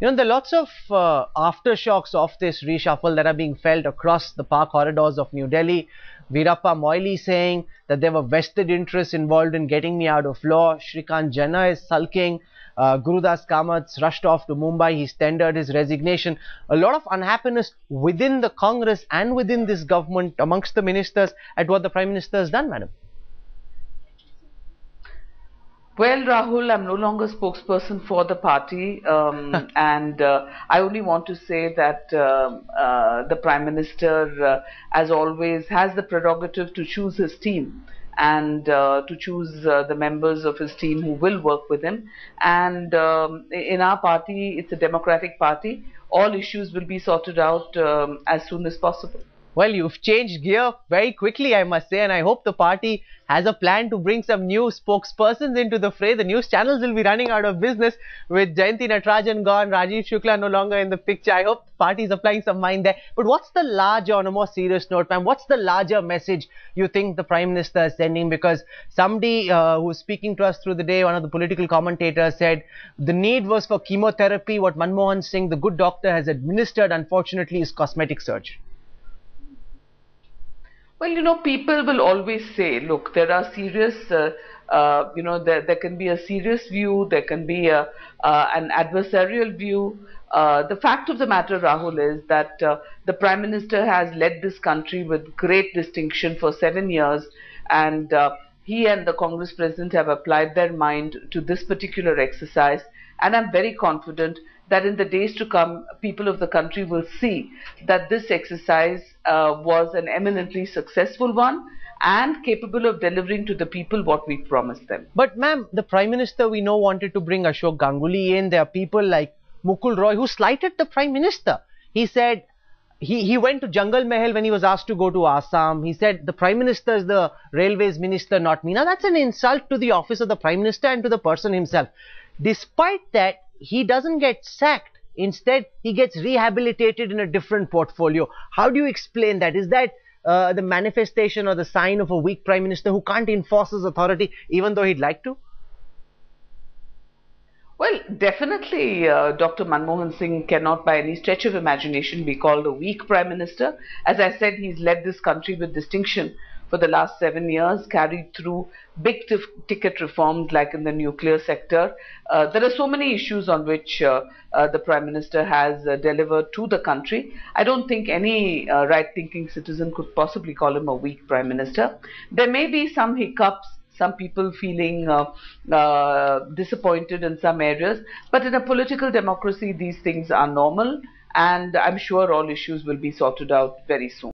There are lots of aftershocks of this reshuffle that are being felt across the power corridors of New Delhi. Veerappa Moily saying that there were vested interests involved in getting me out of law. Shrikant Jana is sulking. Gurudas Kamat's rushed off to Mumbai. He's tendered his resignation. A lot of unhappiness within the Congress and within this government amongst the ministers at what the Prime Minister has done, madam. Well, Rahul, I'm no longer spokesperson for the party, and I only want to say that the Prime Minister, as always, has the prerogative to choose his team and to choose the members of his team who will work with him. And in our party, it's a democratic party. All issues will be sorted out as soon as possible. Well, you've changed gear very quickly, I must say, and I hope the party has a plan to bring some new spokespersons into the fray. The news channels will be running out of business with Jayanti Natarajan gone, Rajiv Shukla no longer in the picture. I hope the party is applying some mind there. But what's the larger, on a more serious note, ma'am, what's the larger message you think the Prime Minister is sending? Because somebody who was speaking to us through the day, one of the political commentators said the need was for chemotherapy. What Manmohan Singh, the good doctor, has administered, unfortunately, is cosmetic surgery. Well, people will always say, look, there are serious, there can be a serious view, there can be an adversarial view. The fact of the matter, Rahul, is that the Prime Minister has led this country with great distinction for 7 years, and he and the Congress President have applied their mind to this particular exercise. And I'm very confident that in the days to come, people of the country will see that this exercise was an eminently successful one and capable of delivering to the people what we promised them. But ma'am, the Prime Minister we know wanted to bring Ashok Ganguly in. There are people like Mukul Roy who slighted the Prime Minister. He said he went to Jungle Mahal when he was asked to go to Assam. He said the Prime Minister is the Railways Minister, not me. Now that's an insult to the office of the Prime Minister and to the person himself. Despite that, he doesn't get sacked. Instead, he gets rehabilitated in a different portfolio. How do you explain that? Is that the manifestation or the sign of a weak Prime Minister who can't enforce his authority even though he'd like to? Well, definitely Dr. Manmohan Singh cannot by any stretch of imagination be called a weak Prime Minister. As I said, he's led this country with distinction for the last 7 years, carried through big ticket reforms like in the nuclear sector. There are so many issues on which the Prime Minister has delivered to the country. I don't think any right-thinking citizen could possibly call him a weak Prime Minister. There may be some hiccups, some people feeling disappointed in some areas, but in a political democracy, these things are normal, and I'm sure all issues will be sorted out very soon.